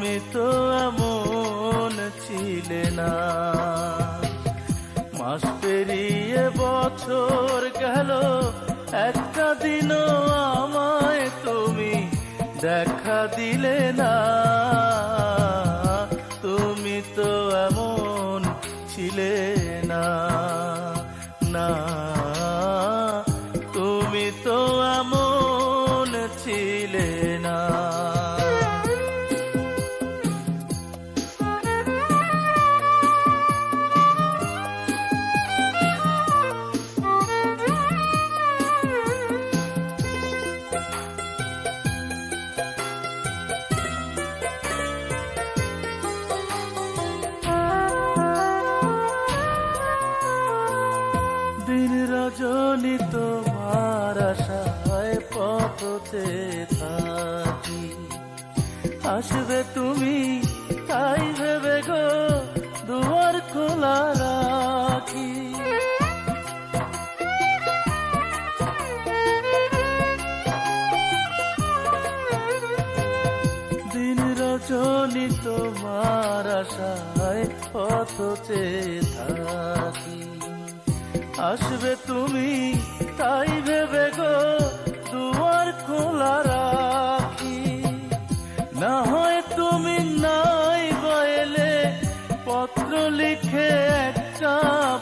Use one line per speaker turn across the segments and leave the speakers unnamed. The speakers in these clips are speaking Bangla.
তুমি তো এমন ছিলে না। মাস পেরিয়ে বছর গেল, একটা দিনও আমায় তুমি দেখা দিলে না। তুমি তো এমন ছিলে না, না তুমি তো এমন ছিলে না। দিন রজনী তোমার আশায় পথে থাকি, আসবে তুমি তাই ভেবে গো দুয়ার খোলা রাখি। দিন রজনী তোমার আশায় পথে থাকি, আসবে তুমি তাই ভেবে গো দুয়ার খোলা রাখি। না হয় তুমি নাই বলে পত্র লিখে একটা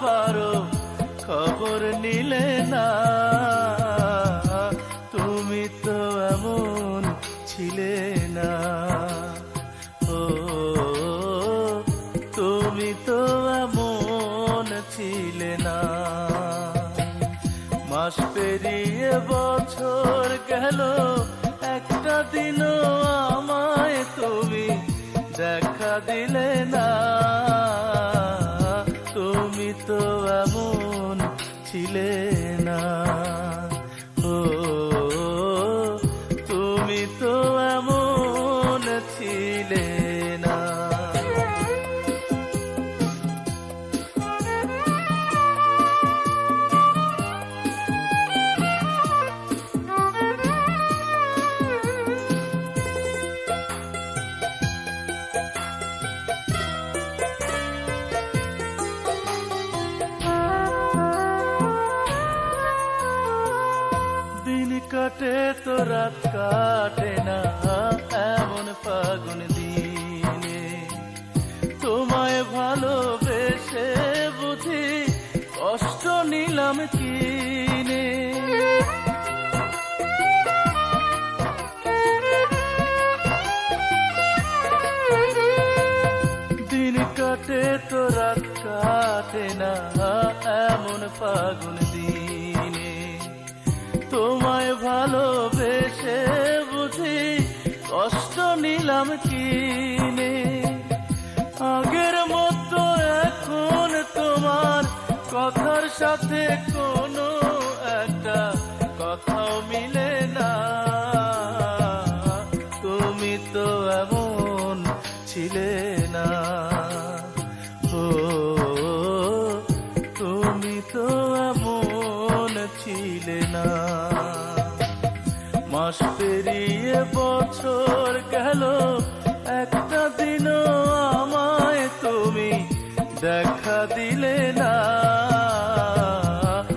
বারো খবর নিলে না। তুমি তো এমন ছিলে না, ও তুমি তো এমন ছিলে না। মাস পেরিয়ে বছর গেল, একটা দিনও আমায় তুমি দেখা দিলে না। তুমি তো এমন ছিলে না, ও তুমি তো এমন ছিলে না। দিন কাটে তো রাত কাটে না এমন ফাগুন দিনে, তোমায় ভালোবেসে বুঝি কষ্ট নিলাম কিনে। দিন কাটে তো রাত কাটে না এমন ফাগুন দিনে, তোমায় ভালোবেসে বুঝি কষ্ট নিলাম কিনে। আগের মতো এখন তোমার কথার সাথে কোনো একটা কথাও মিলে না। তুমি তো এমন ছিলে না, ও তুমি তো এমন ছিলে না। মাস পেরিয়ে বছর গেল, একটা দিনও আমায় তুমি দেখা দিলে না।